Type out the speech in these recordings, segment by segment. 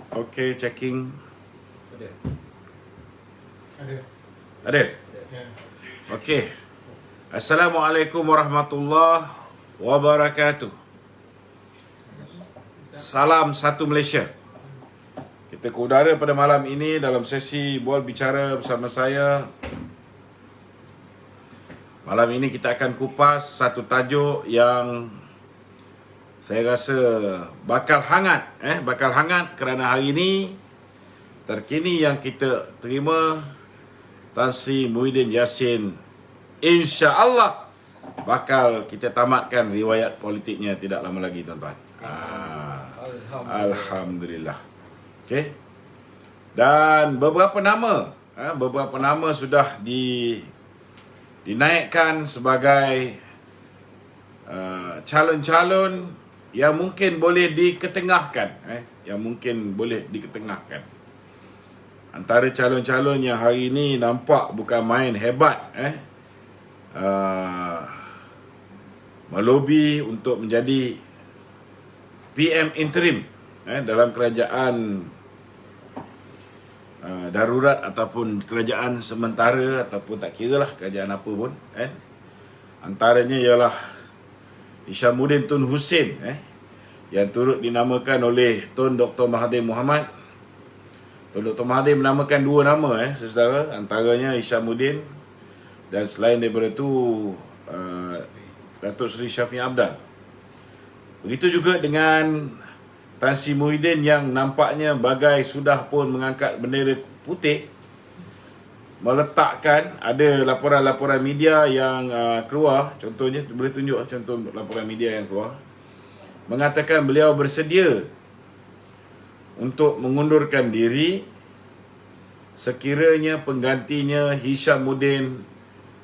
Okey, checking. Ada. Ada? Ya. Okey. Assalamualaikum warahmatullahi wabarakatuh. Salam satu Malaysia. Kita ke udara pada malam ini dalam sesi Bual Bicara bersama saya. Malam ini kita akan kupas satu tajuk yang saya rasa bakal hangat, bakal hangat kerana hari ini terkini yang kita terima Tan Sri Muhyiddin Yassin insya-Allah bakal kita tamatkan riwayat politiknya tidak lama lagi, tuan-tuan. Alhamdulillah. Okey. Dan beberapa nama sudah dinaikkan sebagai calon-calon yang mungkin boleh diketengahkan, Antara calon-calon yang hari ini nampak bukan main hebat, melobi untuk menjadi PM interim dalam kerajaan darurat ataupun kerajaan sementara ataupun tak kira lah kerajaan apa pun, Antaranya ialah Hishamuddin Tun Hussein, yang turut dinamakan oleh Tun Dr. Mahathir Mohamad. Tun Dr. Mahathir menamakan dua nama, saudara, antaranya Hishamuddin dan selain daripada itu Datuk Seri Shafie Apdal. Begitu juga dengan Tan Sri Muhyiddin yang nampaknya bagai sudah pun mengangkat bendera putih, meletakkan ada laporan-laporan media yang keluar, contohnya boleh tunjuk contoh laporan media yang keluar, mengatakan beliau bersedia untuk mengundurkan diri sekiranya penggantinya Hishamuddin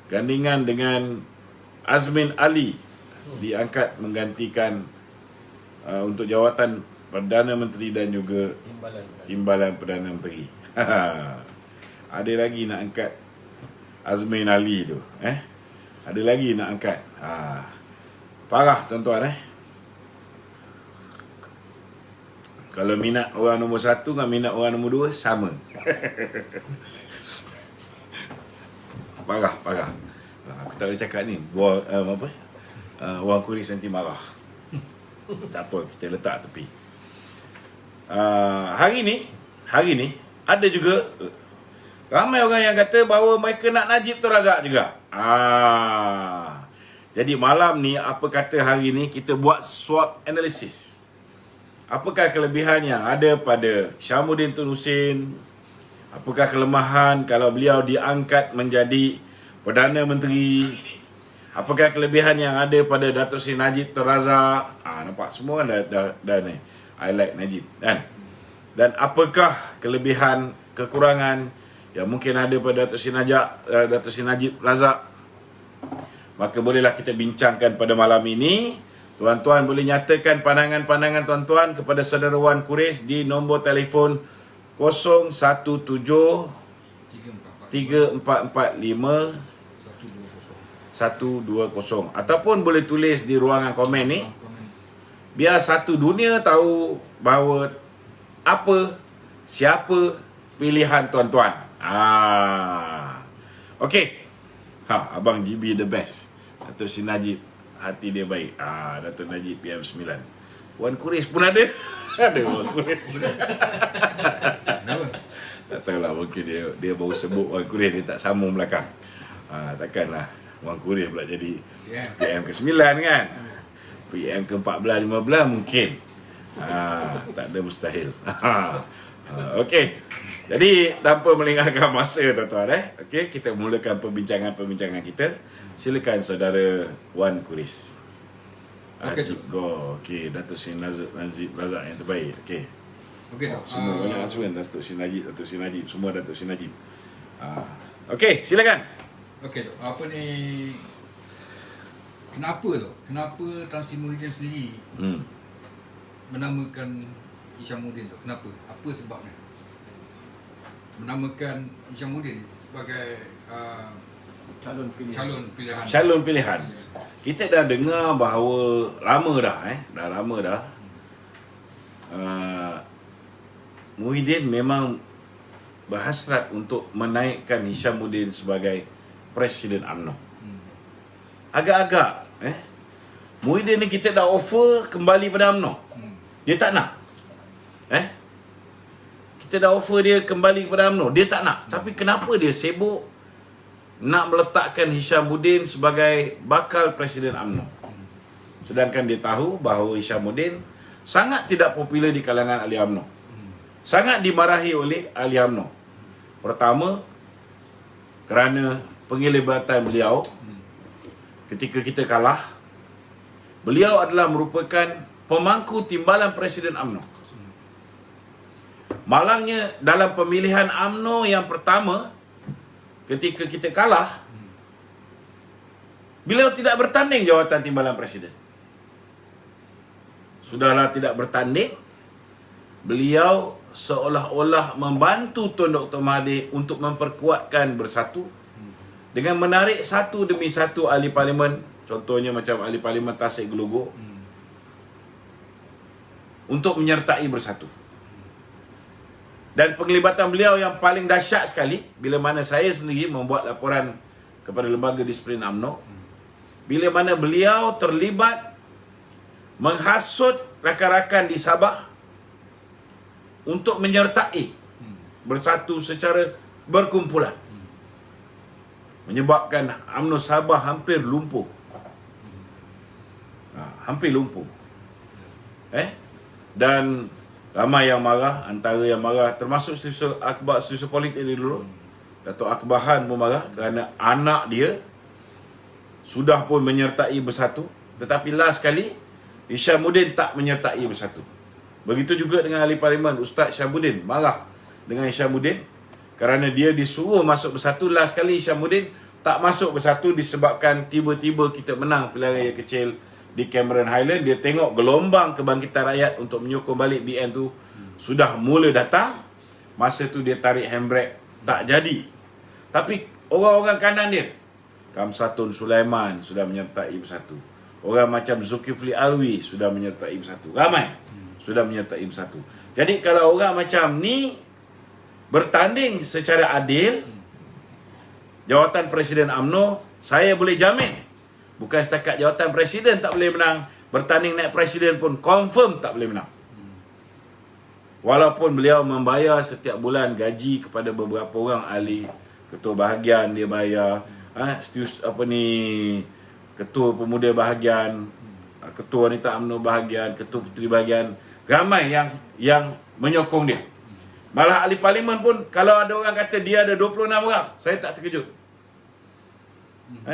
gandingan dengan Azmin Ali diangkat menggantikan untuk jawatan Perdana Menteri dan juga Timbalan Perdana Menteri. Ada lagi nak angkat Azmin Ali tu, Ada lagi nak angkat. Parah, tuan-tuan, Kalau minat orang nombor satu dengan minat orang nombor dua sama. Parah. Aku tak boleh cakap ni. Orang Kuris nanti marah. Tak apa, kita letak tepi. Hari ni ada juga ramai orang yang kata bahawa mereka nak Najib Tun Razak juga. Jadi malam ni, apa kata hari ni kita buat SWOT analysis. Apakah kelebihan yang ada pada Hishamuddin Tun Hussein? Apakah kelemahan kalau beliau diangkat menjadi Perdana Menteri? Apakah kelebihan yang ada pada Datuk Seri Najib Tun Razak? Nampak semua kan dah ni. I like Najib, kan? Dan apakah kelebihan, kekurangan yang mungkin ada pada Datuk Seri Najib Razak? Maka bolehlah kita bincangkan pada malam ini. Tuan-tuan boleh nyatakan pandangan-pandangan tuan-tuan kepada saudara Wan Kuris di nombor telefon 017 3445 120, ataupun boleh tulis di ruangan komen ni, biar satu dunia tahu bahawa siapa pilihan tuan-tuan. Okey. Abang GB the best. Datuk Seri Najib hati dia baik. Datuk Najib PM9. Wan Kuris pun ada. Ada Wan Kuris. Tak tahulah, mungkin dia baru sebut Wan Kuris, dia tak sambung belakang. Takkanlah Wan Kuris pula jadi PM ke-9 kan? PM ke-14, 15 mungkin. Tak ada mustahil. Okey. Jadi tanpa melengahkan masa, tuan-tuan, okey, kita mulakan perbincangan kita. Silakan saudara Wan Kuris. Okey, Datuk Seri Najib Razak yang terbaik. Okey. Semua banyak asuhan Datuk Seri Najib, semua Datuk Seri Najib. Okey, silakan. Okey, apa ni, kenapa Tan Sri Muhyiddin sendiri menamakan Hishamuddin tu? Kenapa? Apa sebabnya menamakan Hishamuddin sebagai calon pilihan? Kita dah dengar bahawa lama dah Muhyiddin memang berhasrat untuk menaikkan Hishamuddin sebagai Presiden UMNO. Agak-agak Muhyiddin ni kita dah offer kembali pada UMNO. Dia tak nak. Kita dah offer dia kembali kepada UMNO, dia tak nak. Tapi kenapa dia sibuk nak meletakkan Hishamuddin sebagai bakal Presiden UMNO? Sedangkan dia tahu bahawa Hishamuddin sangat tidak popular di kalangan ahli UMNO. Sangat dimarahi oleh ahli UMNO. Pertama, kerana penglibatan beliau ketika kita kalah. Beliau adalah merupakan pemangku timbalan Presiden UMNO. Malangnya dalam pemilihan UMNO yang pertama, ketika kita kalah, beliau tidak bertanding jawatan timbalan Presiden. Sudahlah tidak bertanding, beliau seolah-olah membantu Tun Dr. Mahathir untuk memperkuatkan Bersatu dengan menarik satu demi satu ahli parlimen, contohnya macam ahli parlimen Tasik Gelugur, untuk menyertai Bersatu. Dan penglibatan beliau yang paling dahsyat sekali, bila mana saya sendiri membuat laporan kepada Lembaga Disiplin UMNO, bila mana beliau terlibat menghasut rakan-rakan di Sabah untuk menyertai Bersatu secara berkumpulan, menyebabkan UMNO Sabah hampir lumpuh. Hampir lumpuh. Dan ramai yang marah, antara yang marah termasuk Setiausaha Akhbar, Setiausaha Politik dia dulu, Datuk Akbahan pun marah kerana anak dia sudah pun menyertai Bersatu, tetapi last sekali Hishamuddin tak menyertai Bersatu. Begitu juga dengan ahli parlimen Ustaz Syabuddin marah dengan Hishamuddin kerana dia disuruh masuk Bersatu. Last sekali Hishamuddin tak masuk Bersatu disebabkan tiba-tiba kita menang pilihan raya kecil di Cameron Highland. Dia tengok gelombang kebangkitan rakyat untuk menyokong balik BN tu sudah mula datang. Masa tu dia tarik handbrake, tak jadi. Tapi orang-orang kanan dia, Kamsatun Sulaiman sudah menyertai Bersatu. Orang macam Zulkifli Alwi sudah menyertai Bersatu. Ramai sudah menyertai Bersatu. Jadi kalau orang macam ni bertanding secara adil jawatan Presiden UMNO, saya boleh jamin bukan setakat jawatan Presiden tak boleh menang, bertanding naik Presiden pun confirm tak boleh menang. Walaupun beliau membayar setiap bulan gaji kepada beberapa orang ahli, ketua bahagian dia bayar, ketua pemuda bahagian, ketua wanita UMNO bahagian, ketua puteri bahagian, ramai yang menyokong dia. Malah ahli parlimen pun, kalau ada orang kata dia ada 26 orang, saya tak terkejut.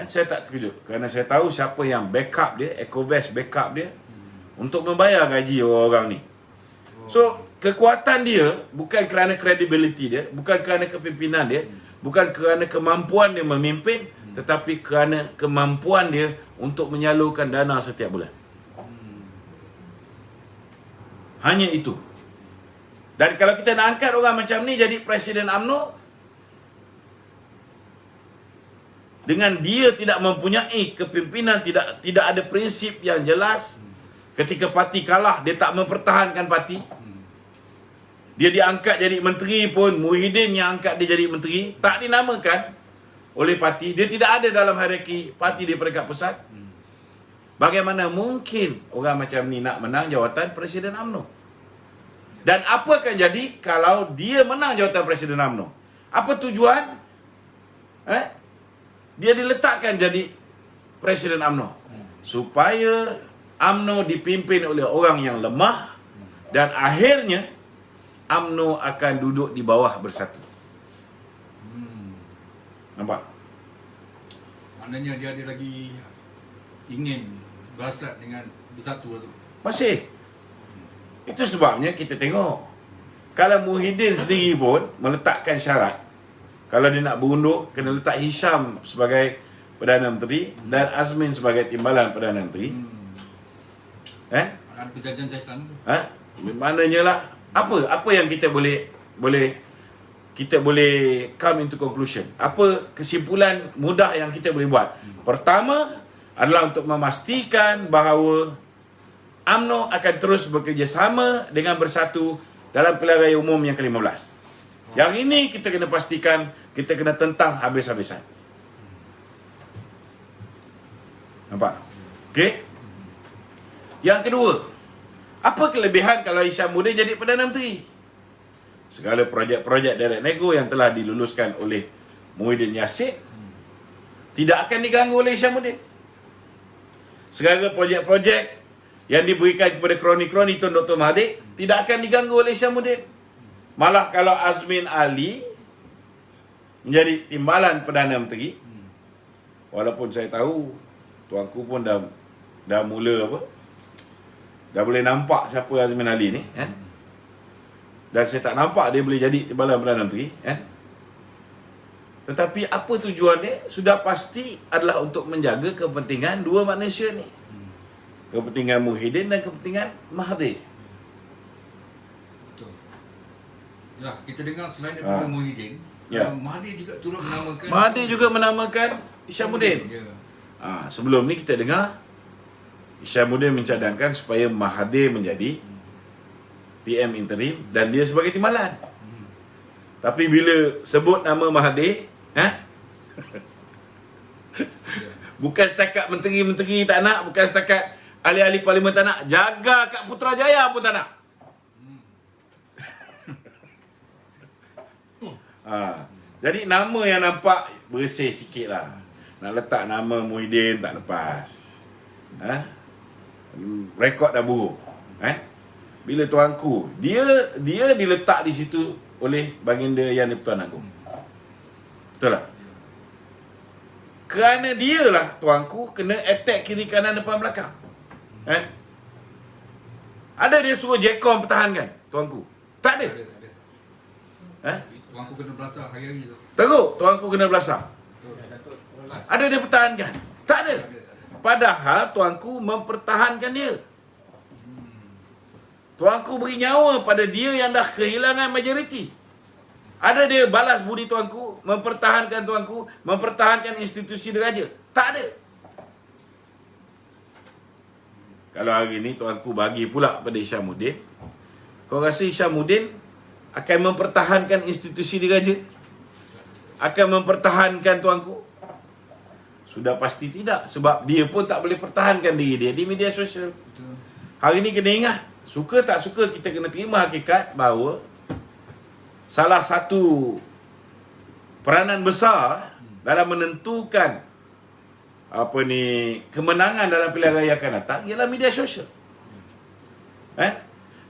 Saya tak terkejut kerana saya tahu siapa yang backup dia, Ecovest backup dia untuk membayar gaji orang-orang ni. So, kekuatan dia bukan kerana credibility dia, bukan kerana kepimpinan dia, bukan kerana kemampuan dia memimpin, tetapi kerana kemampuan dia untuk menyalurkan dana setiap bulan. Hanya itu. Dan kalau kita nak angkat orang macam ni jadi Presiden UMNO, dengan dia tidak mempunyai kepimpinan, tidak ada prinsip yang jelas, ketika parti kalah dia tak mempertahankan parti, dia diangkat jadi menteri pun Muhyiddin yang angkat dia jadi menteri, tak dinamakan oleh parti, dia tidak ada dalam hierarki parti di peringkat pusat. Bagaimana mungkin orang macam ni nak menang jawatan Presiden UMNO? Dan apa akan jadi kalau dia menang jawatan Presiden UMNO? Apa tujuan? Dia diletakkan jadi Presiden UMNO supaya UMNO dipimpin oleh orang yang lemah, dan akhirnya UMNO akan duduk di bawah Bersatu. Nampak? Maknanya dia ada lagi ingin berhasrat dengan Bersatu tu. Masih. Itu sebabnya kita tengok, kalau Muhyiddin sendiri pun meletakkan syarat, kalau dia nak berundur, kena letak Hisham sebagai Perdana Menteri dan Azmin sebagai timbalan Perdana Menteri. Ada perjanjian syaitan tu. Maknanya lah, apa yang kita boleh come into conclusion. Apa kesimpulan mudah yang kita boleh buat? Pertama adalah untuk memastikan bahawa UMNO akan terus bekerjasama dengan Bersatu dalam pilihan raya umum yang ke-15. Yang ini kita kena pastikan, kita kena tentang habis-habisan. Nampak? Okey? Yang kedua, apa kelebihan kalau Hishamuddin jadi Perdana Menteri? Segala projek-projek direct nego yang telah diluluskan oleh Muhyiddin Yassin tidak akan diganggu oleh Hishamuddin. Segala projek-projek yang diberikan kepada kroni-kroni Tun Dr. Mahathir tidak akan diganggu oleh Hishamuddin. Malah kalau Azmin Ali menjadi timbalan Perdana Menteri, walaupun saya tahu tuanku pun dah mula apa, dah boleh nampak siapa Azmin Ali ni, kan? Dan saya tak nampak dia boleh jadi timbalan Perdana Menteri, kan? Tetapi apa tujuan dia sudah pasti adalah untuk menjaga kepentingan dua manusia ni, kepentingan Muhyiddin dan kepentingan Mahathir. Betul. Yalah, kita dengar selain daripada Muhyiddin, Mahathir juga turut menamakan. Mahathir juga menamakan Hishamuddin. Ya. Sebelum ni kita dengar Hishamuddin mencadangkan supaya Mahathir menjadi PM interim dan dia sebagai timbalan. Tapi bila sebut nama Mahathir, bukan setakat menteri-menteri tak nak, bukan setakat ahli-ahli parlimen tak nak, jaga kat Putrajaya pun tak nak. Jadi nama yang nampak bersih sikit lah. Nak letak nama Muhyiddin tak lepas. Rekod dah buruk. Bila tuanku, dia diletak di situ oleh Baginda Yang di-Pertuan Agong. Betul tak? Kerana dialah tuanku kena attack kiri kanan depan belakang. Ada dia suruh Jekon pertahankan tuanku? Tak ada. Tuanku kena belasah hari-hari tu. Teruk tuanku kena belasah. Ada dia pertahankan? Tak ada. Padahal tuanku mempertahankan dia. Tuanku beri nyawa pada dia yang dah kehilangan majoriti. Ada dia balas budi tuanku, mempertahankan tuanku, mempertahankan institusi diraja? Tak ada. Kalau hari ni tuanku bagi pula pada Hishamuddin, kau rasa Hishamuddin akan mempertahankan institusi diraja? Akan mempertahankan tuanku? Sudah pasti tidak. Sebab dia pun tak boleh pertahankan diri dia di media sosial. Hari ni kena ingat, suka tak suka kita kena terima hakikat bahawa salah satu peranan besar dalam menentukan kemenangan dalam pilihan raya akan datang ialah media sosial.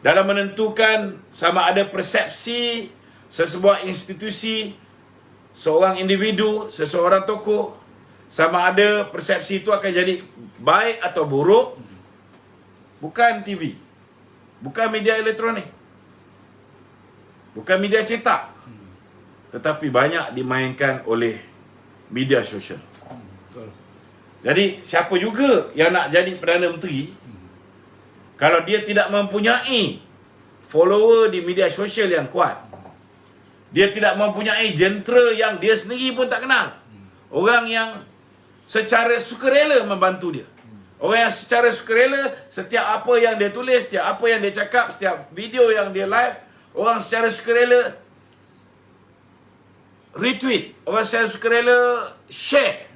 Dalam menentukan sama ada persepsi sesebuah institusi, seorang individu, seseorang tokoh, sama ada persepsi itu akan jadi baik atau buruk, bukan TV, bukan media elektronik, bukan media cetak, tetapi banyak dimainkan oleh media sosial. Jadi siapa juga yang nak jadi Perdana Menteri, kalau dia tidak mempunyai follower di media sosial yang kuat, dia tidak mempunyai jentera yang dia sendiri pun tak kenal, orang yang secara sukarela membantu dia, orang yang secara sukarela setiap apa yang dia tulis, setiap apa yang dia cakap, setiap video yang dia live, orang secara sukarela retweet, orang secara sukarela share.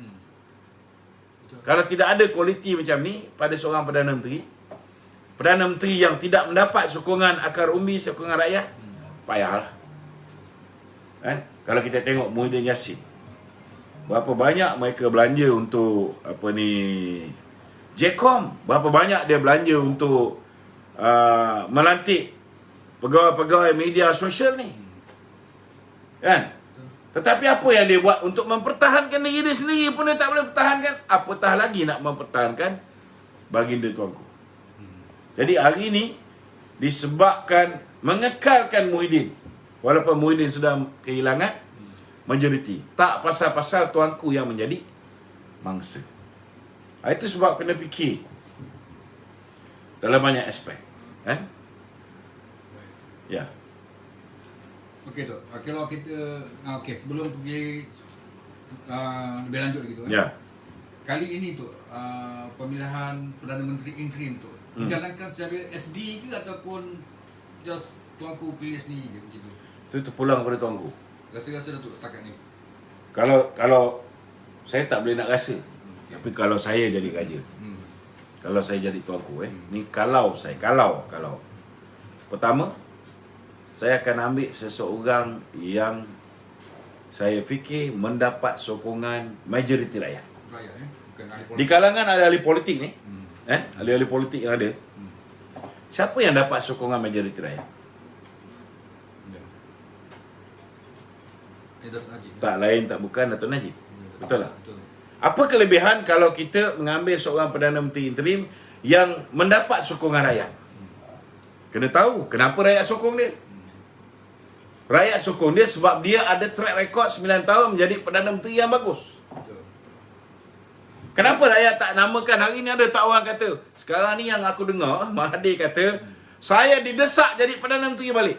Kalau tidak ada kualiti macam ni pada seorang Perdana Menteri yang tidak mendapat sokongan akar umbi, sokongan rakyat, payahlah. Kalau kita tengok Muhyiddin Yassin, berapa banyak mereka belanja untuk Jekon, berapa banyak dia belanja untuk melantik pegawai-pegawai media sosial ni, kan? Tetapi apa yang dia buat untuk mempertahankan diri dia sendiri pun dia tak boleh pertahankan, apatah lagi nak mempertahankan baginda tuanku. Jadi hari ini disebabkan mengekalkan Muhyiddin, walaupun Muhyiddin sudah kehilangan majoriti, tak pasal-pasal tuanku yang menjadi mangsa. Itu sebab kena fikir dalam banyak aspek. Ya. Okey tu. Kalau kita sebelum pergi lebih lanjut lagi tu Ya. Kali ini tu pemilihan Perdana Menteri interim tu dijalankan secara SD ke ataupun just tuanku pilih sendiri je macam tu. Itu terpulang kepada tuanku. Rasa-rasa Datuk setakat ni. Kalau saya tak boleh nak rasa. Tapi kalau saya jadi raja, kalau saya jadi tuanku, ni kalau. Pertama, saya akan ambil seseorang yang saya fikir mendapat sokongan majoriti rakyat. Rakyat bukan ahli Di politik. kalangan ada ahli politik ni, ahli-ahli politik yang ada, siapa yang dapat sokongan majoriti rakyat? Ya. Datuk Najib. Tak lain tak bukan Datuk Najib. Betul tak? Betul. Apa kelebihan kalau kita mengambil seorang Perdana Menteri interim yang mendapat sokongan rakyat? Kena tahu kenapa rakyat sokong dia. Rakyat sokong dia sebab dia ada track record 9 tahun menjadi Perdana Menteri yang bagus. Betul. Kenapa rakyat tak namakan? Hari ni ada tak orang kata, sekarang ni yang aku dengar, Mahathir kata, saya didesak jadi Perdana Menteri balik.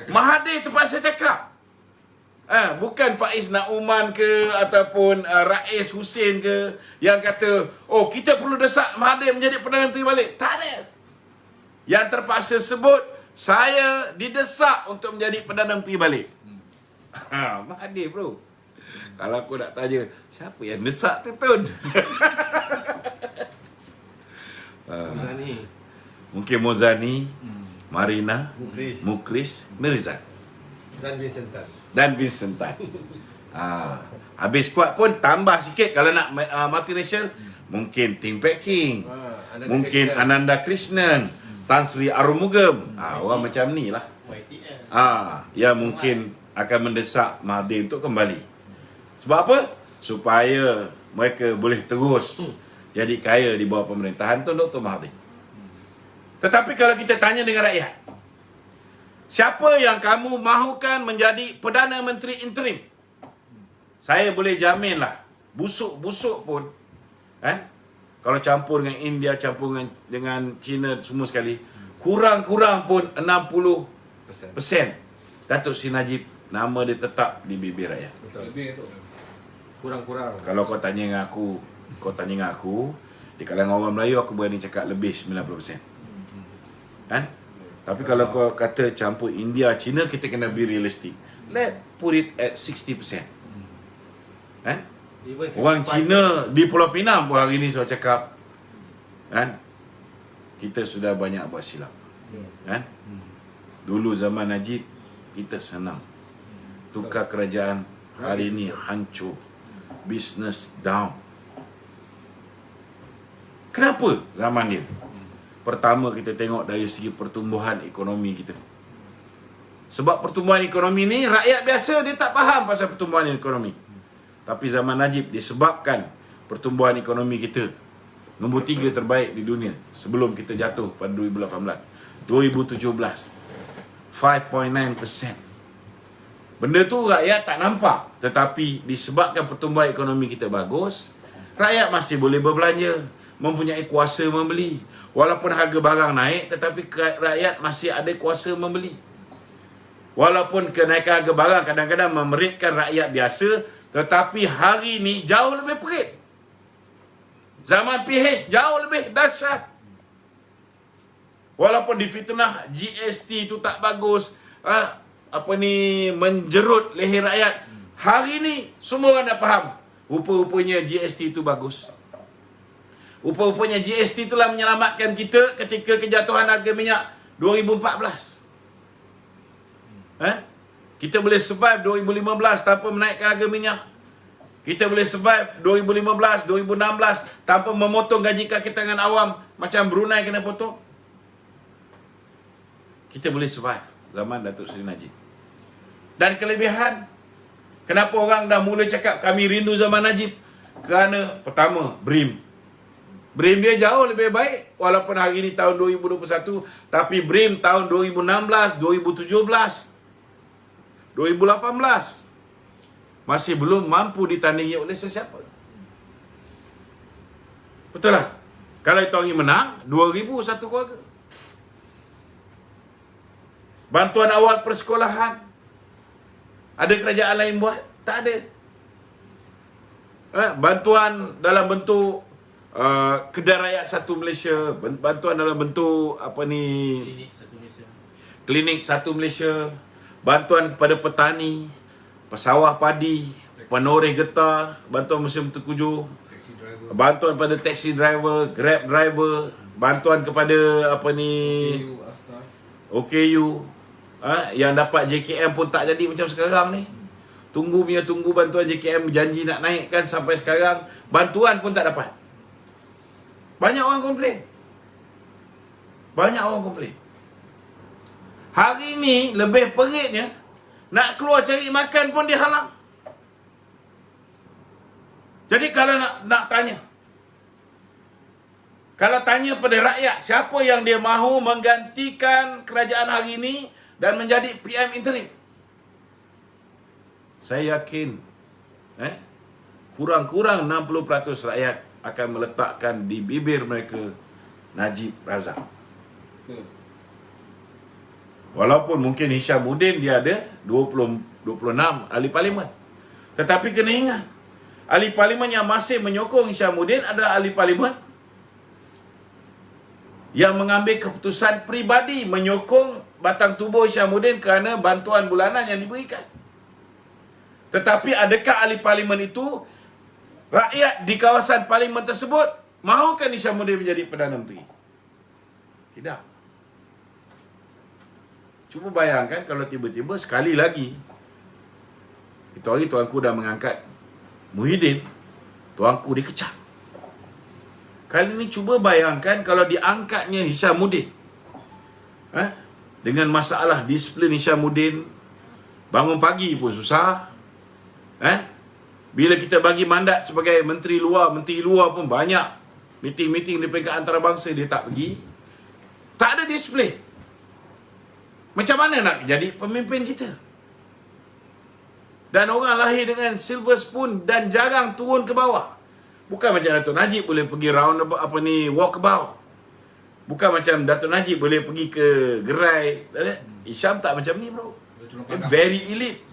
Mahathir terpaksa cakap. Bukan Faiz Nauman ke ataupun Rais Hussein ke yang kata, oh kita perlu desak Mahathir menjadi Perdana Menteri balik. Tak ada. Yang terpaksa sebut, saya didesak untuk menjadi Perdana Menteri balik. Mahathir bro. Kalau aku nak tanya, siapa yang desak tu Tun? Muzani, Mungkin Mozani, Marina, Mukris, Mirzan dan Vincent Tan. dan Vincent Tan. Habis kuat pun tambah sikit kalau nak multiracial, mungkin Tim Pek King, mungkin Ananda Krishnan, Tan Sri Arumugam. Orang macam ni lah. Yang mungkin akan mendesak Mahathir untuk kembali. Sebab apa? Supaya mereka boleh terus jadi kaya di bawah pemerintahan Tun Dr. Mahathir. Tetapi kalau kita tanya dengan rakyat, siapa yang kamu mahukan menjadi Perdana Menteri interim? Saya boleh jaminlah, busuk-busuk pun, kalau campur dengan India, campur dengan China semua sekali, kurang-kurang pun 60% Datuk Seri Najib, nama dia tetap di bibir rakyat. Betul. Lebih tu. Kurang-kurang. Kalau kau tanya dengan aku, di kalangan orang Melayu aku berani cakap lebih 90%. Tapi kalau kau kata campur India, China, kita kena be realistic. Let put it at 60%. Even Orang 55. Cina di Pulau Pinang pun hari ni saya cakap, kita sudah banyak buat silap. Dulu zaman Najib, kita senang. Tukar kerajaan, hari ni hancur. Business down. Kenapa zaman dia? Pertama kita tengok dari segi pertumbuhan ekonomi kita. Sebab pertumbuhan ekonomi ni rakyat biasa dia tak faham pasal pertumbuhan ekonomi. Tapi zaman Najib disebabkan pertumbuhan ekonomi kita nombor 3 terbaik di dunia sebelum kita jatuh pada 2018. 2017 5.9%. Benda tu rakyat tak nampak, tetapi disebabkan pertumbuhan ekonomi kita bagus, rakyat masih boleh berbelanja, mempunyai kuasa membeli. Walaupun harga barang naik, tetapi rakyat masih ada kuasa membeli. Walaupun kenaikan harga barang kadang-kadang memeritkan rakyat biasa, tetapi hari ni jauh lebih perit. Zaman PH jauh lebih dahsyat. Walaupun difitnah GST tu tak bagus, menjerut leher rakyat. Hari ni semua orang dah faham. Rupa-rupanya GST tu bagus. Rupa-rupanya GST itulah menyelamatkan kita ketika kejatuhan harga minyak 2014. Kita boleh survive 2015 tanpa menaikkan harga minyak. Kita boleh survive 2015, 2016 tanpa memotong gaji kaki tangan awam macam Brunei kena potong. Kita boleh survive zaman Datuk Seri Najib. Dan kelebihan, kenapa orang dah mula cakap kami rindu zaman Najib? Kerana pertama, BRIM. BRIM dia jauh lebih baik walaupun hari ni tahun 2021, tapi BRIM tahun 2016, 2017, 2018 masih belum mampu ditandingi oleh sesiapa. Betul lah. Kalau itu orang menang, 2,000 satu keluarga. Bantuan awal persekolahan, ada kerajaan lain buat? Tak ada. Bantuan dalam bentuk Kedai Rakyat Satu Malaysia, bantuan dalam bentuk apa ni, Klinik Satu Malaysia, bantuan kepada petani, pesawah padi, penoreh getah, bantuan musim terkujuh, Taxi driver. bantuan pada taxi driver, Grab driver, bantuan kepada apa ni, OKU, yang dapat JKM pun tak jadi macam sekarang ni. Tunggu bantuan JKM, janji nak naikkan, sampai sekarang bantuan pun tak dapat. Banyak orang komplain. Hari ni lebih peritnya, nak keluar cari makan pun dihalang. Jadi kalau nak tanya, kalau tanya pada rakyat, siapa yang dia mahu menggantikan kerajaan hari ini dan menjadi PM interim? Saya yakin kurang-kurang 60% rakyat akan meletakkan di bibir mereka Najib Razak. Walaupun mungkin Hishamuddin dia ada 26 ahli parlimen. Tetapi kena ingat, ahli parlimen yang masih menyokong Hishamuddin adalah ahli parlimen yang mengambil keputusan peribadi menyokong batang tubuh Hishamuddin kerana bantuan bulanan yang diberikan. Tetapi adakah ahli parlimen itu, rakyat di kawasan parlimen tersebut, mahukan Hishamuddin menjadi Perdana Menteri? Tidak. Cuba bayangkan kalau tiba-tiba sekali lagi, itu hari tuanku dah mengangkat Muhyiddin, tuanku dikecam. Kali ni cuba bayangkan kalau diangkatnya Hishamuddin, dengan masalah disiplin Hishamuddin, bangun pagi pun susah. Bila kita bagi mandat sebagai menteri luar pun banyak meeting-meeting di peringkat antarabangsa dia tak pergi. Tak ada disiplin. Macam mana nak jadi pemimpin kita? Dan orang lahir dengan silver spoon dan jarang turun ke bawah. Bukan macam Datuk Najib boleh pergi walkabout. Bukan macam Datuk Najib boleh pergi ke gerai. Hisham tak macam ni, bro. Very elite.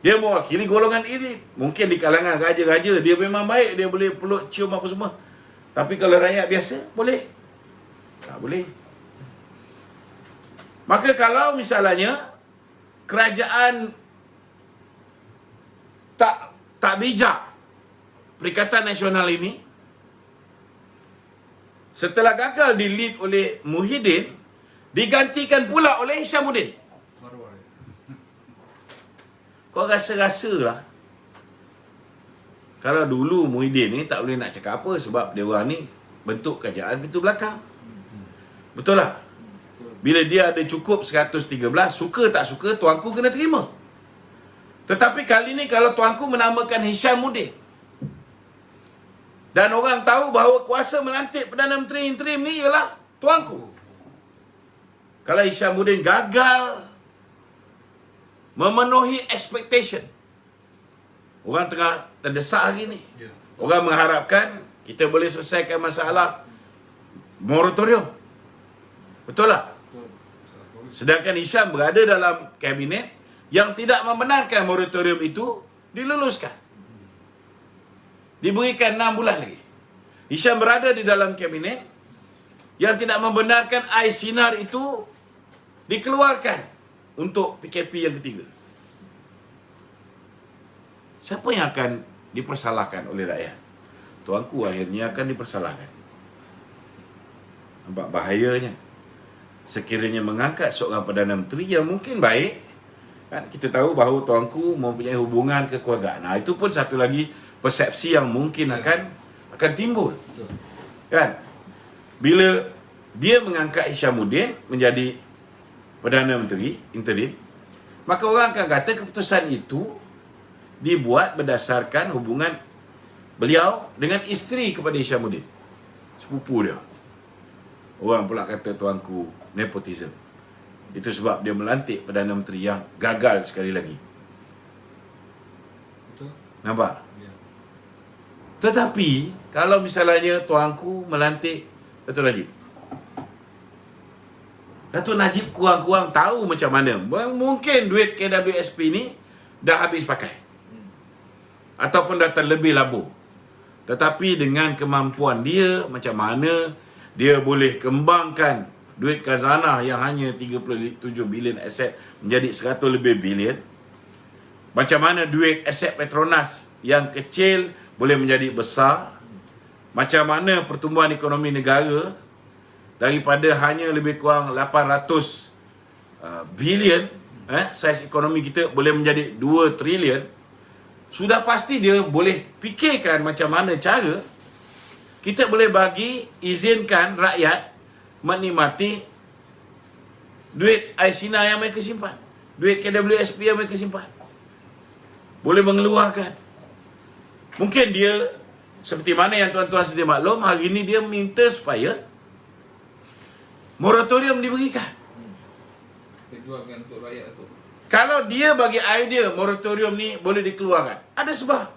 Dia mewakili golongan elit. Mungkin di kalangan raja-raja dia memang baik, dia boleh peluk, cium apa semua. Tapi kalau rakyat biasa, boleh? Tak boleh. Maka kalau misalnya kerajaan tak bijak, Perikatan Nasional ini setelah gagal di-lead oleh Muhyiddin, digantikan pula oleh Hishamuddin. Kau rasa-rasalah, kalau dulu Muhyiddin ni tak boleh nak cakap apa sebab dia orang ni bentuk kerajaan pintu belakang. Betul lah? Bila dia ada cukup 113, suka tak suka, tuanku kena terima. Tetapi kali ni kalau tuanku menamakan Hishamuddin, dan orang tahu bahawa kuasa melantik Perdana Menteri interim ni ialah tuanku. Kalau Hishamuddin gagal memenuhi expectation, orang tengah terdesak hari ni. Orang mengharapkan kita boleh selesaikan masalah moratorium. Betul tak? Sedangkan Hisham berada dalam kabinet yang tidak membenarkan moratorium itu diluluskan. Diberikan 6 bulan lagi. Hisham berada di dalam kabinet yang tidak membenarkan air sinar itu dikeluarkan untuk PKP yang ketiga. Siapa yang akan dipersalahkan oleh rakyat? Tuanku akhirnya akan dipersalahkan. Nampak bahayanya. Sekiranya mengangkat seorang Perdana Menteri yang mungkin baik, kan, kita tahu bahawa tuanku mempunyai hubungan kekeluargaan. Nah, itu pun satu lagi persepsi yang mungkin akan timbul. Kan? Bila dia mengangkat Hishamuddin menjadi Perdana Menteri interim, maka orang akan kata keputusan itu dibuat berdasarkan hubungan beliau dengan isteri kepada Hishamuddin, sepupu dia. Orang pula kata tuanku nepotism. Itu sebab dia melantik Perdana Menteri yang gagal sekali lagi. Betul? Nampak? Ya. Tetapi kalau misalnya tuanku melantik Datuk Najib, Datuk Najib kurang-kurang tahu macam mana. Mungkin duit KWSP ni dah habis pakai, ataupun dah terlebih labur. Tetapi dengan kemampuan dia, macam mana dia boleh kembangkan duit khazanah yang hanya 37 bilion aset menjadi 100 lebih bilion. Macam mana duit aset Petronas yang kecil boleh menjadi besar. Macam mana pertumbuhan ekonomi negara daripada hanya lebih kurang 800 bilion, saiz ekonomi kita boleh menjadi 2 trilion. Sudah pasti dia boleh fikirkan macam mana cara kita boleh izinkan rakyat menikmati duit Aisina yang mereka simpan, duit KWSP yang mereka simpan. Boleh mengeluarkan. Mungkin dia, seperti mana yang tuan-tuan sedia maklum, hari ini dia minta supaya moratorium diberikan. Perjuangan untuk rakyat tu. Kalau dia bagi idea moratorium ni boleh dikeluarkan, ada sebab.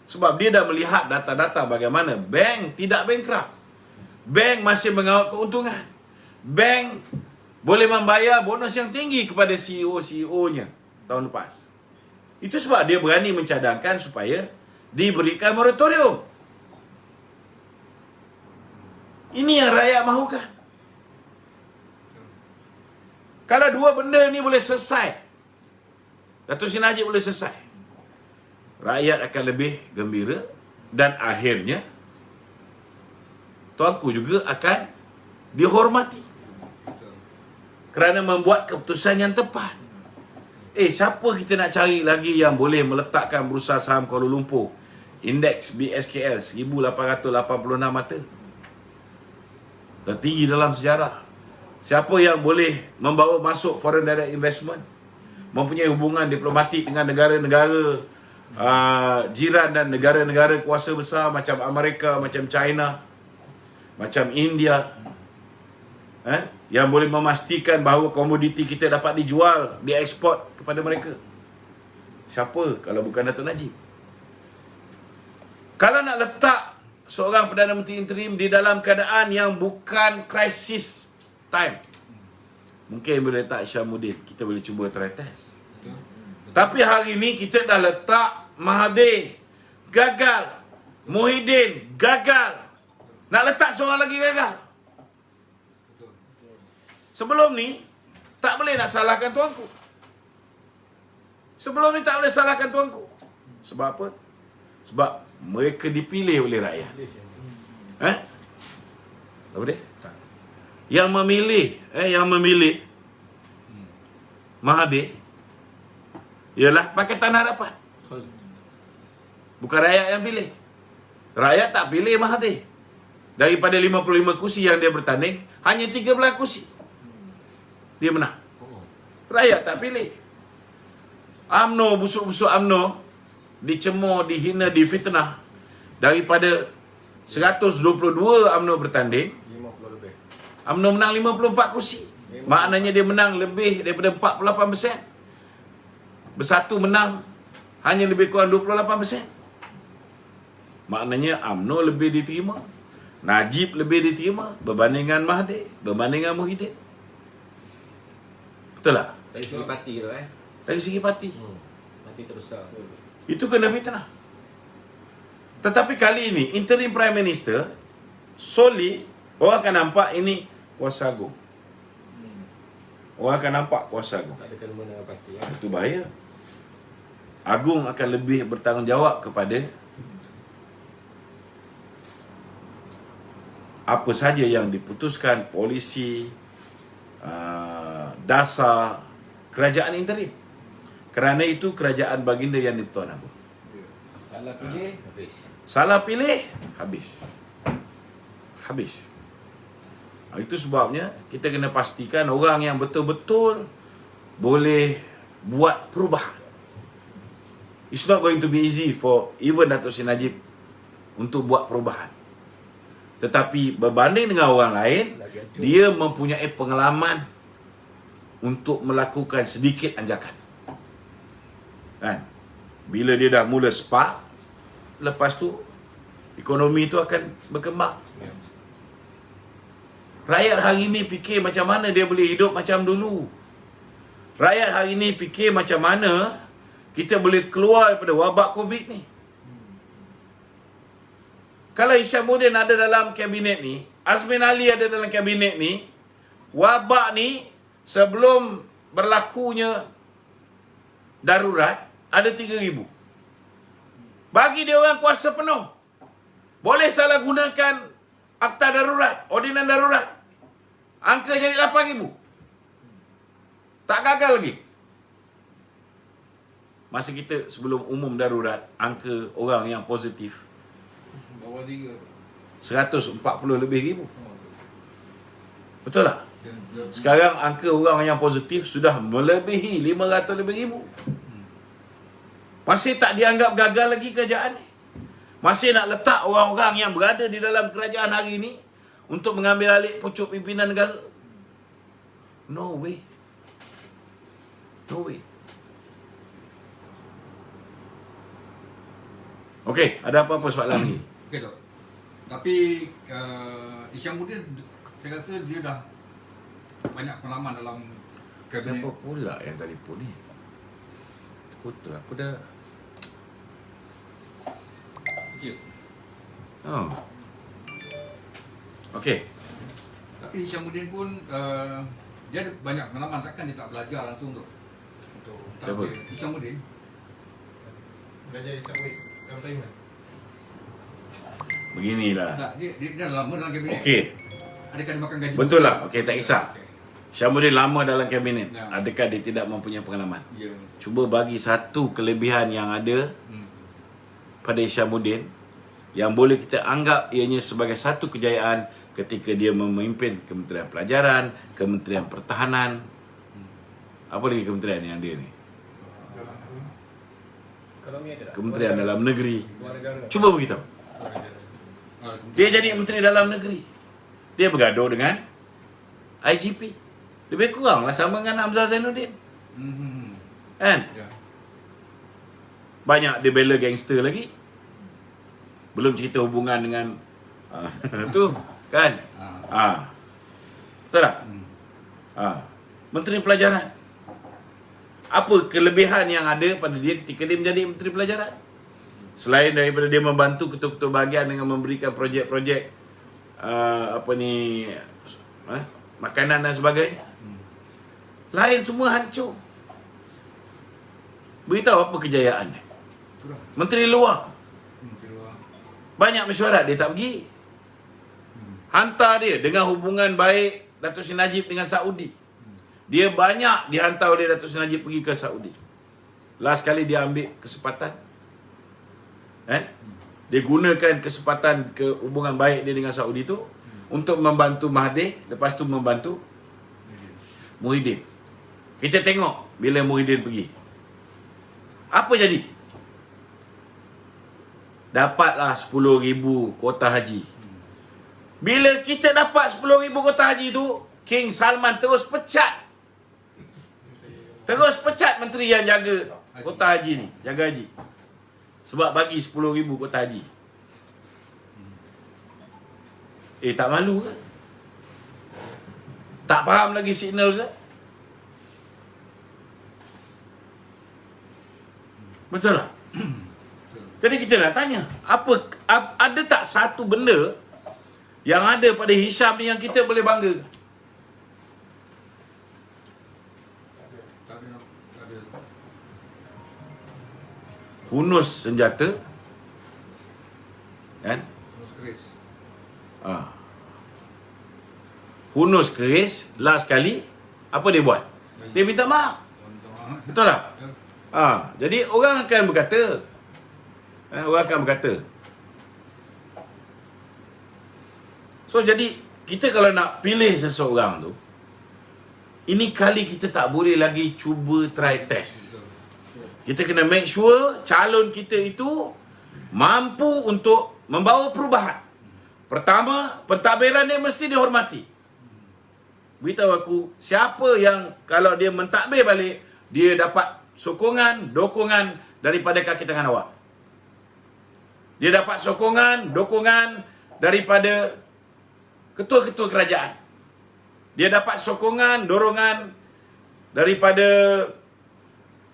Sebab dia dah melihat data-data bagaimana bank tidak bankrupt. Bank masih mengawal keuntungan. Bank boleh membayar bonus yang tinggi kepada CEO-nya tahun lepas. Itu sebab dia berani mencadangkan supaya diberikan moratorium. Ini yang rakyat mahukan. Kalau dua benda ni boleh selesai, Datuk Seri Najib boleh selesai, rakyat akan lebih gembira dan akhirnya tuanku juga akan dihormati kerana membuat keputusan yang tepat. Siapa kita nak cari lagi yang boleh meletakkan Bursa Saham Kuala Lumpur indeks BSKL 1886 mata, tertinggi dalam sejarah? Siapa yang boleh membawa masuk foreign direct investment, mempunyai hubungan diplomatik dengan negara-negara jiran dan negara-negara kuasa besar macam Amerika, macam China, macam India, yang boleh memastikan bahawa komoditi kita dapat dijual, dieksport kepada mereka? Siapa kalau bukan Datuk Najib? Kalau nak letak seorang Perdana Menteri interim di dalam keadaan yang bukan krisis time, mungkin boleh letak Isyamuddin, kita boleh cuba try test. Tapi hari ni kita dah letak Mahathir, gagal. Muhyiddin, gagal. Nak letak seorang lagi, gagal. Sebelum ni, tak boleh nak salahkan tuanku. Sebelum ni tak boleh salahkan tuanku. Sebab apa? Sebab mereka dipilih oleh rakyat. Apa dia? Yang memilih Mahathir ialah Pakatan Harapan. Bukan rakyat yang pilih. Rakyat tak pilih Mahathir. Daripada 55 kursi yang dia bertanding, hanya 13 kursi dia menang. Rakyat tak pilih. UMNO, busuk-busuk UMNO dicemur, dihina, difitnah. Daripada 122 UMNO bertanding, 50 lebih. UMNO menang 54 kursi. Maknanya dia menang lebih daripada 48%. Bersatu menang hanya lebih kurang 28%. Maknanya UMNO lebih diterima, Najib lebih diterima berbandingan Mahathir, berbandingan Muhyiddin. Betul tak? Dari segi parti tu Dari segi parti. Parti terbesar. Itu kena fitnah. Tetapi kali ini interim Prime Minister solely, orang akan nampak ini kuasa agung. Orang akan nampak kuasa agung. Tak ada kena dengan parti. Itu bahaya. Agung akan lebih bertanggungjawab kepada apa saja yang diputuskan polisi, dasar kerajaan interim. Kerana itu kerajaan baginda yang di-Pertuan Agong. Salah pilih, habis. Salah pilih, habis. Habis. Itu sebabnya kita kena pastikan orang yang betul-betul boleh buat perubahan. It's not going to be easy for even Datuk Seri Najib untuk buat perubahan. Tetapi berbanding dengan orang lain, dia mempunyai pengalaman untuk melakukan sedikit anjakan. Kan? Bila dia dah mula spark, lepas tu ekonomi tu akan berkembang. Rakyat hari ini fikir macam mana dia boleh hidup macam dulu. Rakyat hari ini fikir macam mana kita boleh keluar daripada wabak COVID ni. Kalau Hishamuddin ada dalam kabinet ni, Azmin Ali ada dalam kabinet ni, wabak ni sebelum berlakunya darurat ada 3,000. Bagi dia orang kuasa penuh. Boleh salah gunakan akta darurat, ordinan darurat. Angka jadi 8,000. Tak gagal lagi. Masa kita sebelum umum darurat, angka orang yang positif Bawah 3. 140 lebih ribu. Betul tak? Ya. Sekarang angka orang yang positif sudah melebihi 500 lebih ribu. Masih tak dianggap gagal lagi kerajaan ni. Masih nak letak orang-orang yang berada di dalam kerajaan hari ini untuk mengambil alih pucuk pimpinan negara. No way. No way. Okey, ada apa-apa soalan lagi? Okey Dok. Tapi Hishamuddin, saya rasa dia dah banyak pengalaman dalam kabinet. Siapa pula yang telefon ni? Terputus, aku dah... Ya. Oh. Okey. Tapi Hishamuddin pun dia ada banyak pengalaman, takkan dia tak belajar langsung tu. Siapa? Hishamuddin. Belajar Islamik dalam Taiwan. Beginilah. Tak, dia dah lama dalam kabinet. Okey. Adakah dia makan gaji? Betul lah. Okey, tak kisah. Okey. Hishamuddin lama dalam kabinet. Ya. Adakah dia tidak mempunyai pengalaman? Ya. Cuba bagi satu kelebihan yang ada pada Hishamuddin yang boleh kita anggap ianya sebagai satu kejayaan ketika dia memimpin Kementerian Pelajaran, Kementerian Pertahanan. Apa lagi kementerian yang dia ni? Kalau ni ada tak? Kementerian Dalam Negeri. Luar negara. Cuba beritahu. Luar negara. Dia jadi Menteri Dalam Negeri. Dia bergaduh dengan IGP. Lebih kuranglah sama dengan Hamzah Zainuddin. Kan? Ya. Banyak dia bela gangster lagi. Belum cerita hubungan dengan tu kan? Betul tak? Menteri Pelajaran. Apa kelebihan yang ada pada dia ketika dia menjadi Menteri Pelajaran? Selain daripada dia membantu ketua-ketua bahagian dengan memberikan projek-projek makanan dan sebagainya. Lain semua hancur. Beritahu apa kejayaannya. Itulah. Menteri Luar. Menteri Luar. Banyak mesyuarat dia tak pergi. Hantar dia dengan hubungan baik Datuk Seri Najib dengan Saudi. Dia banyak dihantar oleh Datuk Seri Najib pergi ke Saudi. Last kali dia ambil kesempatan. Dia gunakan kesempatan ke hubungan baik dia dengan Saudi tu untuk membantu Mahathir, lepas tu membantu Muhyiddin. Kita tengok bila Muhyiddin pergi. Apa jadi? Dapatlah 10,000 kota haji. Bila kita dapat 10,000 kota haji tu, King Salman terus pecat. Terus pecat menteri yang jaga kota haji ni, jaga haji. Sebab bagi 10,000 kota haji. Tak malu ke? Tak faham lagi signal ke? Betul tak? Jadi kita nak tanya, ada tak satu benda yang ada pada Hisham ni yang kita boleh bangga? Tak ada. Hunus senjata, kan? Terus keris. Hunus keris. Last kali apa dia buat? Dia minta maaf. Betul tak? Jadi orang akan berkata, so jadi kita kalau nak pilih seseorang tu, ini kali kita tak boleh lagi cuba try test. Kita kena make sure calon kita itu mampu untuk membawa perubahan. Pertama, pentadbiran dia mesti dihormati. Beritahu aku, siapa yang kalau dia mentadbir balik, dia dapat sokongan, dokongan daripada kaki tangan awak. Dia dapat sokongan, dokongan daripada ketua-ketua kerajaan. Dia dapat sokongan, dorongan daripada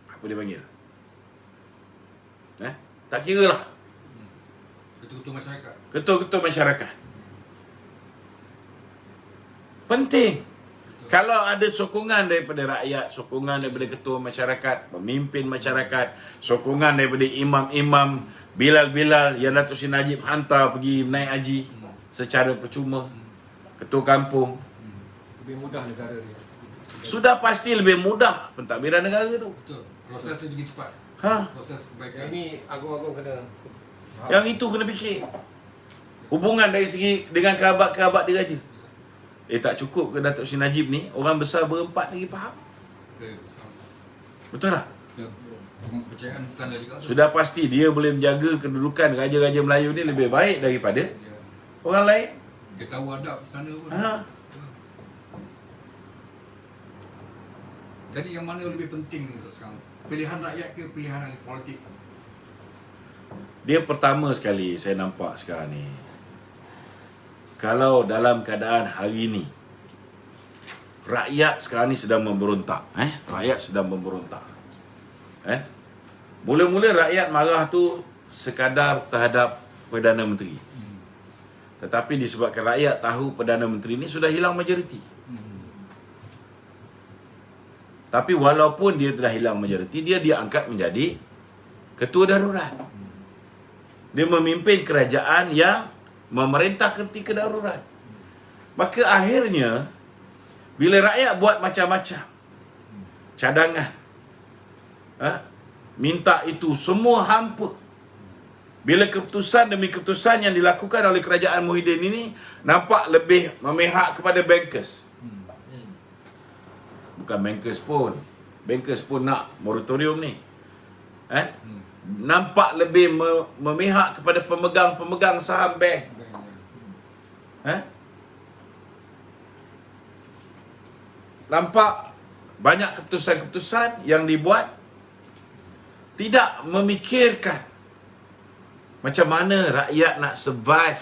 apa dia panggil? Tak kira lah. Ketua-ketua masyarakat. ketua-ketua masyarakat. Penting. Kalau ada sokongan daripada rakyat, sokongan daripada ketua masyarakat, pemimpin masyarakat, sokongan daripada imam-imam, Bilal-Bilal yang Datuk Seri Najib hantar pergi menaik haji secara percuma, ketua kampung, Lebih mudah negara ni. sudah pasti lebih mudah pentadbiran negara tu. Betul. Proses tu juga cepat. Ha? Proses Yang kebaikan. ni agung-agung kena. Yang itu kena fikir. Hubungan dari segi dengan kerabat-kerabat dia aja. Tak cukup ke Datuk Seri Najib ni, orang besar berempat lagi faham? Betul tak? Betul. Kepercayaan standar juga tu. Sudah pasti dia boleh menjaga kedudukan Raja-Raja Melayu ni lebih baik daripada Ya. orang lain. Dia tahu adab sana pun. Ha. Jadi yang mana lebih penting ni sekarang? Pilihan rakyat ke pilihan ahli politik? Dia pertama sekali saya nampak sekarang ni, kalau dalam keadaan hari ni rakyat sekarang ni sedang memberontak, rakyat sedang memberontak. Mula-mula rakyat marah tu sekadar terhadap Perdana Menteri. Tetapi disebabkan rakyat tahu Perdana Menteri ni sudah hilang majoriti. Tapi walaupun dia telah hilang majoriti, dia diangkat menjadi ketua darurat. Dia memimpin kerajaan yang memerintah ketika darurat. Maka akhirnya, bila rakyat buat macam-macam cadangan, minta itu semua hampa. Bila keputusan demi keputusan yang dilakukan oleh kerajaan Muhyiddin ini nampak lebih memihak kepada bankers. Bukan bankers pun nak moratorium ni. Nampak lebih memihak kepada pemegang-pemegang saham bank. Nampak banyak keputusan-keputusan yang dibuat tidak memikirkan macam mana rakyat nak survive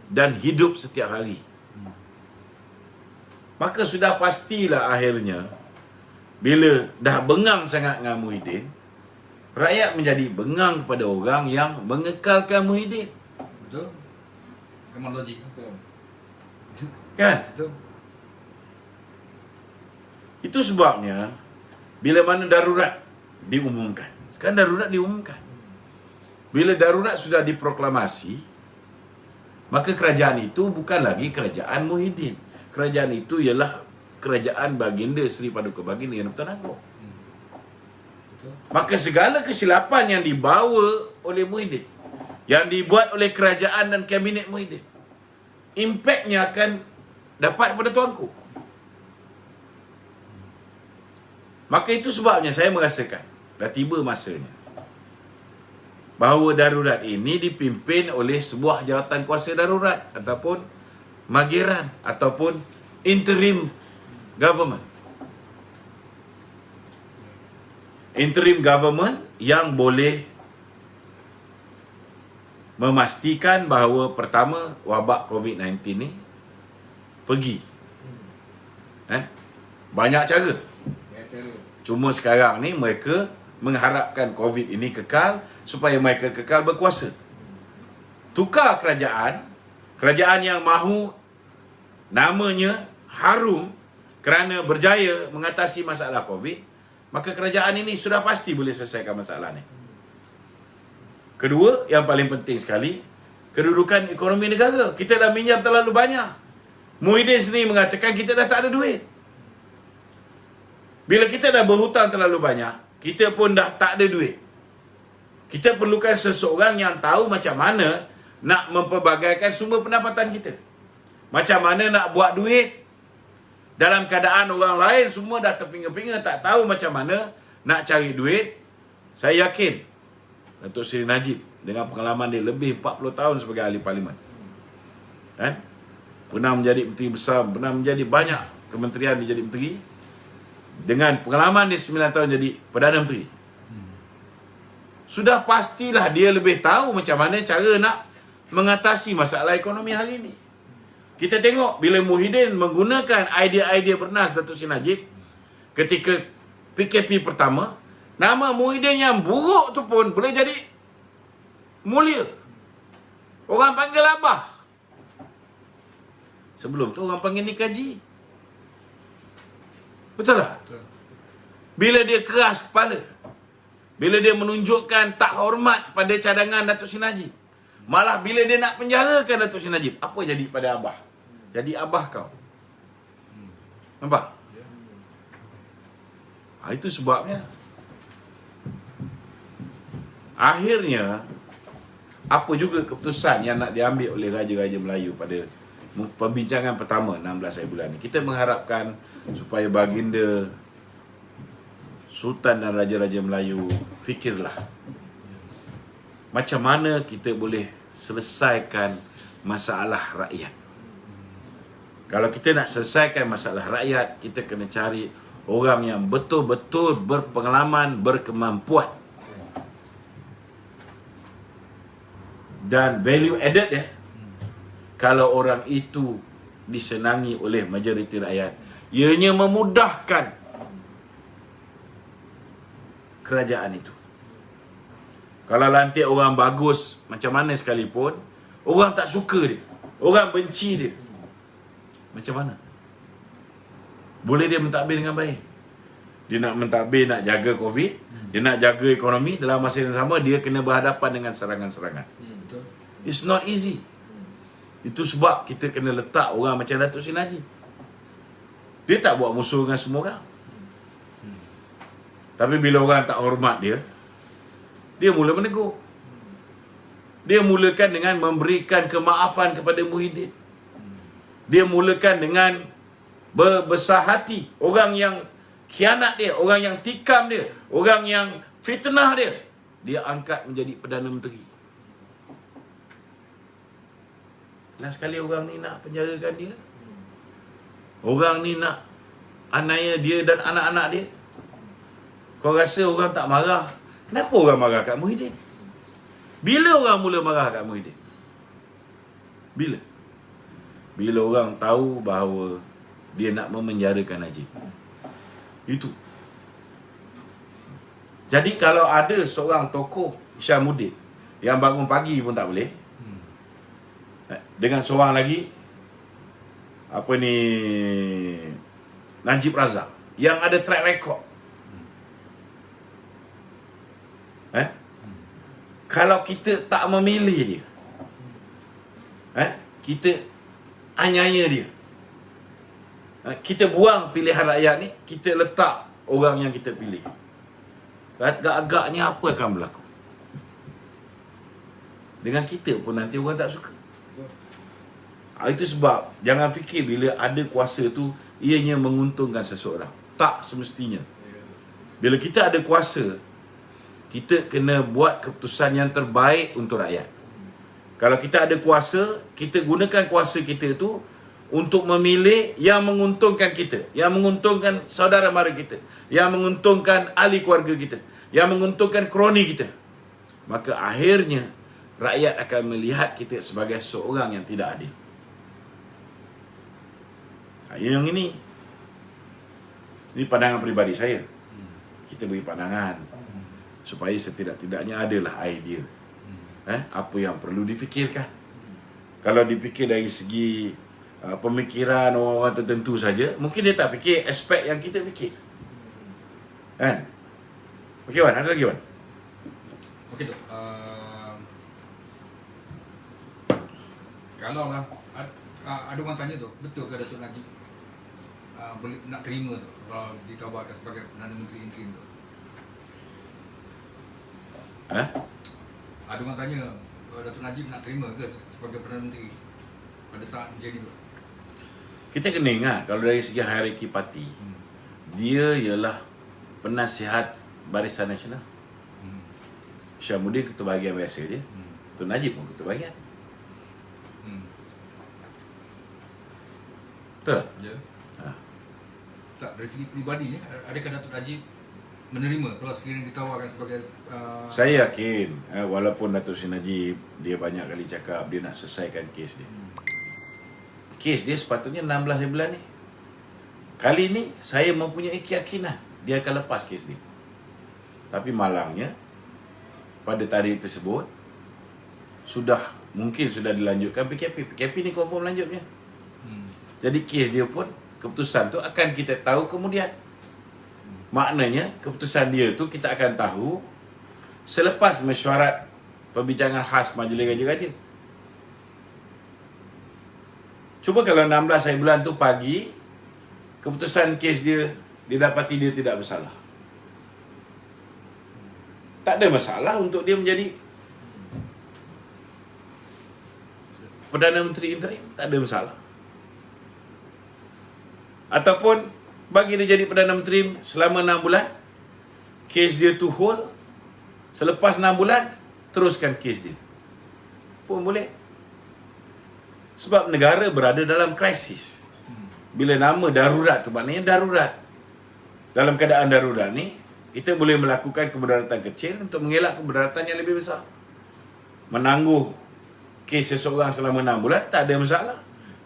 dan hidup setiap hari. Maka sudah pastilah akhirnya, bila dah bengang sangat dengan Muhyiddin, rakyat menjadi bengang kepada orang yang mengekalkan Muhyiddin. Betul? Memang logik. Betul. Kan? Betul. Itu sebabnya, bila mana darurat diumumkan. Sekarang darurat diumumkan. Bila darurat sudah diproklamasi, maka kerajaan itu bukan lagi kerajaan Muhyiddin. Kerajaan itu ialah kerajaan Baginda Seri Paduka Baginda Yang di-Pertuan Agong. Betul. Maka segala kesilapan yang dibawa oleh Muhyiddin, yang dibuat oleh kerajaan dan kabinet Muhyiddin, impaknya akan dapat pada tuanku. Maka itu sebabnya saya merasakan dah tiba masanya bahawa darurat ini dipimpin oleh sebuah jawatan kuasa darurat ataupun mageran ataupun interim government. Interim government yang boleh memastikan bahawa pertama wabak COVID-19 ni pergi. Banyak cara. Cuma sekarang ni mereka mengharapkan COVID ini kekal supaya mereka kekal berkuasa. Tukar kerajaan yang mahu namanya harum kerana berjaya mengatasi masalah COVID, maka kerajaan ini sudah pasti boleh selesaikan masalah ni. Kedua, yang paling penting sekali, kedudukan ekonomi negara. Kita dah minjam terlalu banyak. Muhyiddin sendiri mengatakan kita dah tak ada duit. Bila kita dah berhutang terlalu banyak, kita pun dah tak ada duit. Kita perlukan seseorang yang tahu macam mana nak memperbagaikan sumber pendapatan kita. Macam mana nak buat duit dalam keadaan orang lain semua dah terpinga-pinga, tak tahu macam mana nak cari duit. Saya yakin Datuk Seri Najib dengan pengalaman dia lebih 40 tahun sebagai ahli parlimen, pernah menjadi menteri besar, pernah menjadi banyak kementerian dia jadi menteri. Dengan pengalaman dia 9 tahun jadi Perdana Menteri, sudah pastilah dia lebih tahu macam mana cara nak mengatasi masalah ekonomi hari ini. Kita tengok bila Muhyiddin menggunakan idea-idea bernas Datuk Seri Najib ketika PKP pertama, nama Muhyiddin yang buruk tu pun boleh jadi mulia. Orang panggil abah. Sebelum tu orang panggil Nik Haji. Betul tak? Betul. Bila dia keras kepala, bila dia menunjukkan tak hormat pada cadangan Datuk Seri Najib, malah bila dia nak penjarakan Datuk Seri Najib, apa jadi pada abah? Jadi abah kau. Nampak? Itu sebabnya. Akhirnya, apa juga keputusan yang nak diambil oleh Raja-Raja Melayu pada perbincangan pertama 16 hari bulan ni. Kita mengharapkan supaya baginda Sultan dan Raja-Raja Melayu fikirlah macam mana kita boleh selesaikan masalah rakyat. Kalau kita nak selesaikan masalah rakyat, kita kena cari orang yang betul-betul berpengalaman, berkemampuan dan value added ya. Kalau orang itu disenangi oleh majoriti rakyat, ianya memudahkan kerajaan itu. Kalau lantik orang bagus macam mana sekalipun, orang tak suka dia, orang benci dia, macam mana boleh dia mentadbir dengan baik? Dia nak mentadbir, nak jaga COVID, dia nak jaga ekonomi, dalam masa yang sama dia kena berhadapan dengan serangan-serangan. Betul. It's not easy. Itu sebab kita kena letak orang macam Datuk Seri Najib. Dia tak buat musuh dengan semua orang. Tapi bila orang tak hormat dia, dia mula menegur. Dia mulakan dengan memberikan kemaafan kepada Muhyiddin. Dia mulakan dengan berbesar hati orang yang khianat dia, orang yang tikam dia, orang yang fitnah dia, dia angkat menjadi Perdana Menteri. Last sekali orang ni nak penjarakan dia. Orang ni nak aniaya dia dan anak-anak dia. Kau rasa orang tak marah? Kenapa orang marah kat Muhyiddin? Bila orang mula marah kat Muhyiddin? Bila? Bila orang tahu bahawa dia nak memenjarakan Najib. Itu. Jadi kalau ada seorang tokoh Isyamuddin yang bangun pagi pun tak boleh, dengan seorang lagi apa ni, Najib Razak yang ada track record, kalau kita tak memilih dia, kita aniaya dia, kita buang pilihan rakyat ni, kita letak orang yang kita pilih, agak-agaknya apa akan berlaku dengan kita pun nanti orang tak suka. Itu sebab jangan fikir bila ada kuasa tu ianya menguntungkan seseorang. Tak semestinya. Bila kita ada kuasa, kita kena buat keputusan yang terbaik untuk rakyat. Kalau kita ada kuasa, kita gunakan kuasa kita tu untuk memilih yang menguntungkan kita, yang menguntungkan saudara mara kita, yang menguntungkan ahli keluarga kita, yang menguntungkan kroni kita. Maka akhirnya rakyat akan melihat kita sebagai seorang yang tidak adil. Yang ini pandangan peribadi saya. Kita beri pandangan supaya setidak-tidaknya adalah idea apa yang perlu difikirkan. Kalau dipikir dari segi pemikiran orang-orang tertentu saja, mungkin dia tak fikir aspek yang kita fikir. Kan? Okey Wan, ada lagi Wan? Okey Dok. Kalau lah ada orang tanya tu, betul ke Datuk Najib boleh nak terima tu kalau ditawarkan sebagai Perdana Menteri interim tu? Ada orang tanya Datuk Najib nak terima ke sebagai Perdana Menteri pada saat macam ni tu? Kita kena ingat kalau dari segi hierarki parti, dia ialah penasihat Barisan Nasional. Isyamuddin ketua bahagian biasa dia, Tun Najib pun ketua bahagian. Betul tak? Ya. Tak, dari segi peribadi adakah Datuk Najib menerima kalau sekiranya ditawarkan sebagai Saya yakin walaupun Datuk Seri Najib dia banyak kali cakap dia nak selesaikan kes dia. Kes dia sepatutnya 16 hari bulan ni. Kali ni saya mempunyai keyakinan dia akan lepas kes dia. Tapi malangnya pada tarikh tersebut sudah mungkin sudah dilanjutkan PKP. PKP ni confirm lanjutnya. Jadi kes dia pun, keputusan tu akan kita tahu kemudian. Maknanya keputusan dia tu kita akan tahu selepas mesyuarat perbincangan khas Majlis Raja-Raja. Cuba kalau 16 hari bulan tu pagi, keputusan kes dia didapati dia tidak bersalah. Tak ada masalah untuk dia menjadi Perdana Menteri interim, tak ada masalah. Ataupun bagi dia jadi Perdana Menteri selama 6 bulan, kes dia tu hold, selepas 6 bulan, teruskan kes dia. Pun boleh. Sebab negara berada dalam krisis. Bila nama darurat tu maknanya darurat. Dalam keadaan darurat ni, kita boleh melakukan kemudaratan kecil untuk mengelak kemudaratan yang lebih besar. Menangguh kes seseorang selama 6 bulan, tak ada masalah.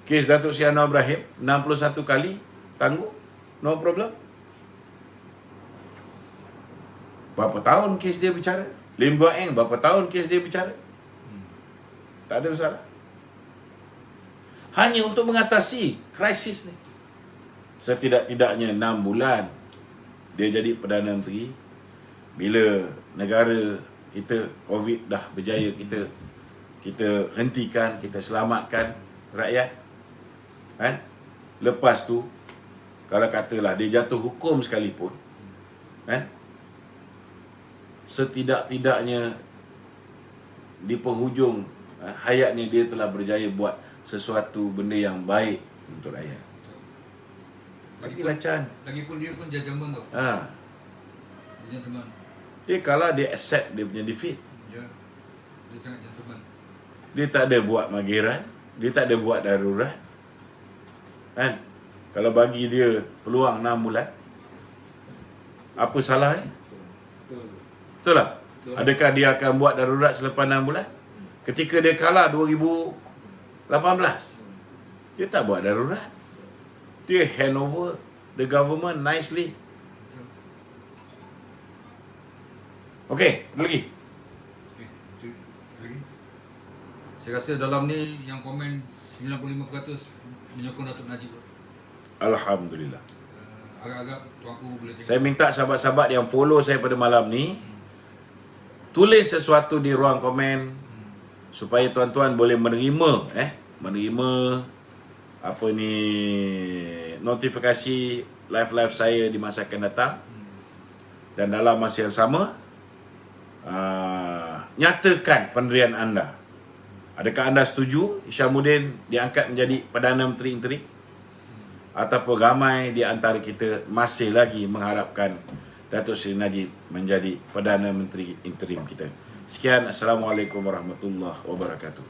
Kes Datuk Seri Anwar Ibrahim, 61 kali tangguh, no problem. Berapa tahun kes dia bicara? Lim Guan Eng, berapa tahun kes dia bicara? Tak ada masalah. Hanya untuk mengatasi krisis ni. Setidak-tidaknya 6 bulan dia jadi Perdana Menteri. Bila negara kita COVID dah berjaya, kita hentikan, kita selamatkan rakyat. Kan? Lepas tu, kalau katalah dia jatuh hukum sekalipun, kan? Setidak-tidaknya di penghujung hayat ni dia telah berjaya buat sesuatu benda yang baik untuk rakyat. Lagipun dia pun gentleman tau. Dia gentleman. Dia kalah, dia accept dia punya defeat. Dia sangat gentleman. Dia tak ada buat mageran, dia tak ada buat darurat. Kan? Kalau bagi dia peluang 6 bulan, apa salahnya? Betul tak? Adakah dia akan buat darurat selepas 6 bulan? Ketika dia kalah 2018, dia tak buat darurat. Dia hand over the government nicely. Okey, lagi. Saya rasa dalam ni yang komen 95% menyokong Datuk Najib. Alhamdulillah. Agak-agak tuanku boleh tengok. Saya minta sahabat-sahabat yang follow saya pada malam ni, tulis sesuatu di ruang komen supaya tuan-tuan boleh menerima apa ni, notifikasi live saya di masa akan datang. Dan dalam masa yang sama, nyatakan pendirian anda. Adakah anda setuju Hishamuddin diangkat menjadi Perdana Menteri interim? Ataupun ramai di antara kita masih lagi mengharapkan Datuk Seri Najib menjadi Perdana Menteri interim kita? Sekian, Assalamualaikum warahmatullahi wabarakatuh.